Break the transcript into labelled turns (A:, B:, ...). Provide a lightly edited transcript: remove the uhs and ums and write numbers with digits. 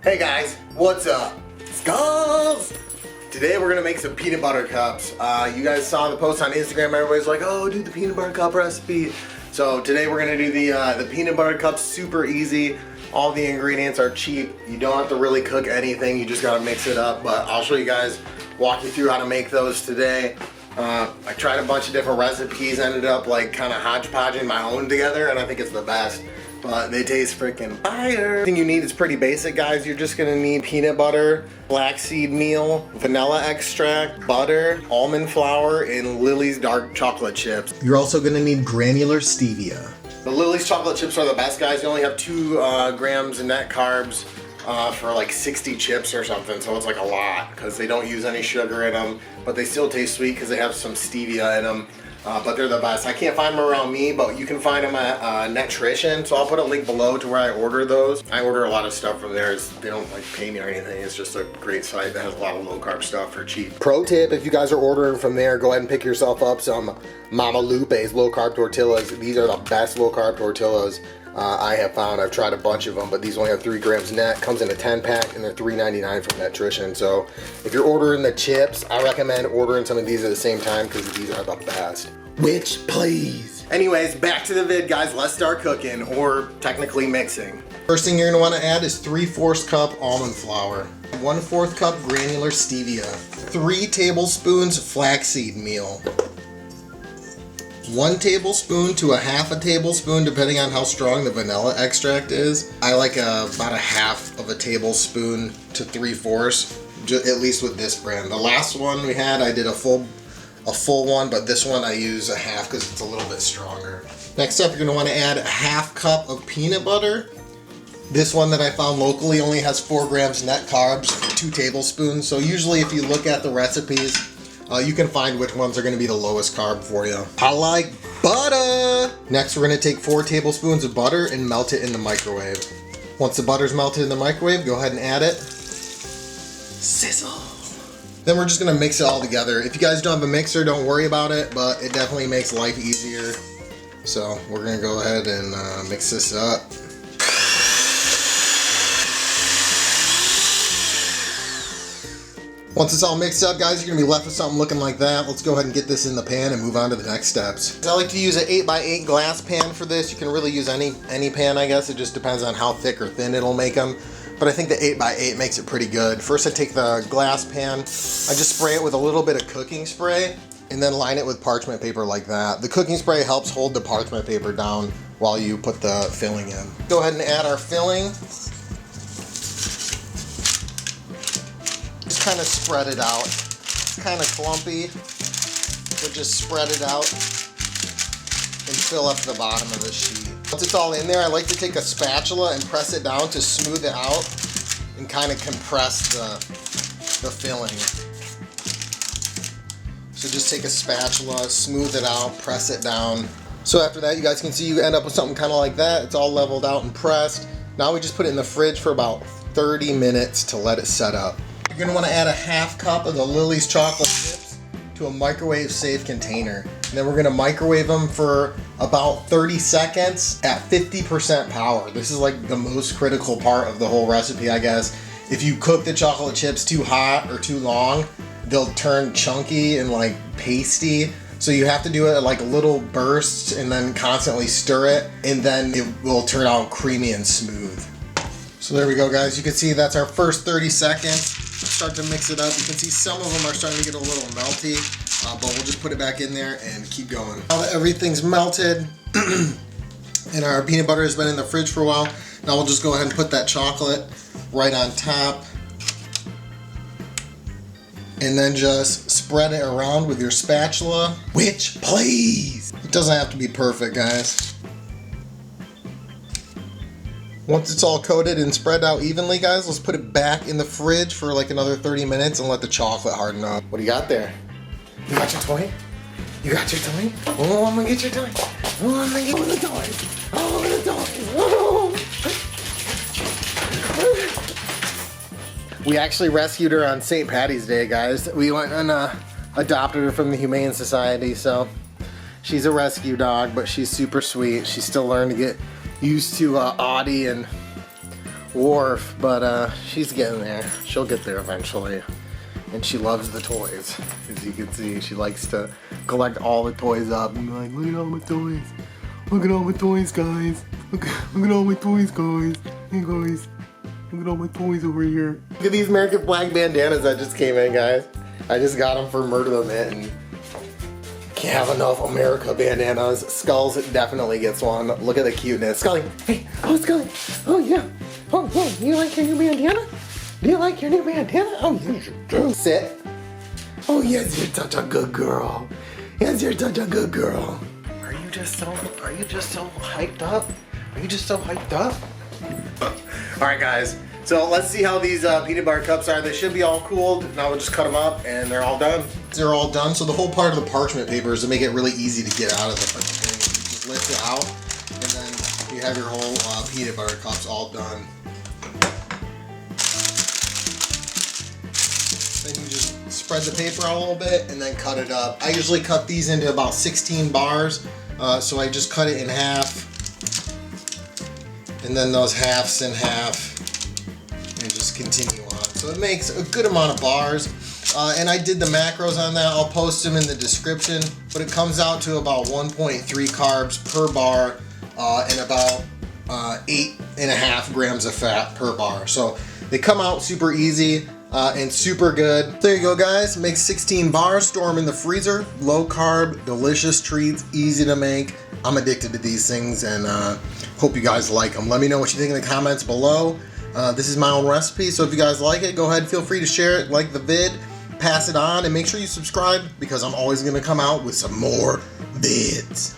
A: Hey guys, what's up? Skulls! Today we're gonna make some peanut butter cups. You guys saw the post on Instagram, everybody's like, oh dude, the peanut butter cup recipe. So today we're gonna do the peanut butter cups, super easy. All the ingredients are cheap. You don't have to really cook anything, you just gotta mix it up. But I'll show you guys, walk you through how to make those today. I tried a bunch of different recipes, ended up like kind of hodgepodging my own together, and I think it's the best. But they taste freaking fire. Everything you need is pretty basic, guys. You're just gonna need peanut butter, flaxseed meal, vanilla extract, butter, almond flour, and Lily's dark chocolate chips. You're also gonna need granular stevia. The Lily's chocolate chips are the best, guys. You only have 2 grams of net carbs for like 60 chips or something, so it's like a lot because they don't use any sugar in them, but they still taste sweet because they have some stevia in them. But they're the best. I can't find them around me, but you can find them at Nutrition. So I'll put a link below to where I order those. I order a lot of stuff from there. They don't like pay me or anything. It's just a great site that has a lot of low carb stuff for cheap. Pro tip, if you guys are ordering from there, go ahead and pick yourself up some Mama Lupe's low carb tortillas. These are the best low carb tortillas I have found. I've tried a bunch of them, but these only have 3 grams net. Comes in a 10-pack, and they're $3.99 from Nutrition. So if you're ordering the chips, I recommend ordering some of these at the same time because these are the best. Which, please. Anyways, back to the vid, guys. Let's start cooking, or technically mixing. First thing you're gonna wanna add is 3/4 cup almond flour, 1/4 cup granular stevia, 3 tablespoons flaxseed meal, 1 tablespoon to a 1/2 tablespoon, depending on how strong the vanilla extract is. I like about a 1/2 tablespoon to 3/4, at least with this brand. The last one we had, I did a full one, but this one I use a 1/2 because it's a little bit stronger. Next up, you're gonna wanna add a 1/2 cup of peanut butter. This one that I found locally only has 4 grams net carbs, 2 tablespoons. So usually if you look at the recipes, you can find which ones are gonna be the lowest carb for you. I like butter! Next, we're gonna take 4 tablespoons of butter and melt it in the microwave. Once the butter's melted in the microwave, go ahead and add it. Sizzle! Then we're just gonna mix it all together. If you guys don't have a mixer, don't worry about it, but it definitely makes life easier. So we're gonna go ahead and mix this up. Once it's all mixed up, guys, you're gonna be left with something looking like that. Let's go ahead and get this in the pan and move on to the next steps. I like to use an 8x8 glass pan for this. You can really use any pan, I guess. It just depends on how thick or thin it'll make them. But I think the 8x8 makes it pretty good. First I take the glass pan, I just spray it with a little bit of cooking spray, and then line it with parchment paper like that. The cooking spray helps hold the parchment paper down while you put the filling in. Go ahead and add our filling. Just kind of spread it out. It's kind of clumpy, but just spread it out and fill up the bottom of the sheet. Once it's all in there, I like to take a spatula and press it down to smooth it out and kind of compress the filling. So just take a spatula, smooth it out, press it down. So after that, you guys can see you end up with something kind of like that. It's all leveled out and pressed. Now we just put it in the fridge for about 30 minutes to let it set up. You're gonna wanna add a 1/2 cup of the Lily's chocolate chips to a microwave safe container. And then we're gonna microwave them for about 30 seconds at 50% power. This is like the most critical part of the whole recipe, I guess. If you cook the chocolate chips too hot or too long, they'll turn chunky and like pasty. So you have to do it at like little bursts and then constantly stir it, and then it will turn out creamy and smooth. So there we go, guys. You can see that's our first 30 seconds. Start to mix it up. You can see some of them are starting to get a little melty, but we'll just put it back in there and keep going. Now that everything's melted and our peanut butter has been in the fridge for a while, now we'll just go ahead and put that chocolate right on top, and then just spread it around with your spatula, which, please, it doesn't have to be perfect, guys. Once it's all coated and spread out evenly, guys, let's put it back in the fridge for like another 30 minutes and let the chocolate harden up. What do you got there? You got your toy? You got your toy? Oh, I'm gonna get your toy. Oh, I'm gonna get the toy. Oh, the toy. Oh. We actually rescued her on St. Patty's Day, guys. We went and adopted her from the Humane Society, so she's a rescue dog, but she's super sweet. She's still learning to get used to Audie and wharf, but she's getting there. She'll get there eventually. And she loves the toys. As you can see, she likes to collect all the toys up and be like, look at all my toys. Look at all my toys, guys. Look at all my toys, guys. Hey, guys. Look at all my toys over here. Look at these American flag bandanas that just came in, guys. I just got them for Murder the Mitten. Can't have enough America bandanas. Skulls definitely gets one. Look at the cuteness. Scully, hey, oh Scully, oh yeah. Oh, do you like your new bandana? Do you like your new bandana? Oh, yes, you do. Sit. Oh, yes, you're such a good girl. Yes, you're such a good girl. Are you just so hyped up? Are you just so hyped up? All right, guys. So let's see how these peanut butter cups are. They should be all cooled. Now we'll just cut them up and they're all done. They're all done. So the whole part of the parchment paper is to make it really easy to get out of the thing. You just lift it out and then you have your whole peanut butter cups all done. Then you just spread the paper out a little bit and then cut it up. I usually cut these into about 16 bars. So I just cut it in half. And then those halves in half. And just continue on. So it makes a good amount of bars. And I did the macros on that. I'll post them in the description. But it comes out to about 1.3 carbs per bar. And about 8.5 grams of fat per bar. So they come out super easy. And super good. There you go, guys. Make 16 bars, store them in the freezer. Low carb, delicious treats, easy to make. I'm addicted to these things and hope you guys like them. Let me know what you think in the comments below. This is my own recipe, so if you guys like it, go ahead and feel free to share it, like the vid, pass it on, and make sure you subscribe because I'm always going to come out with some more vids.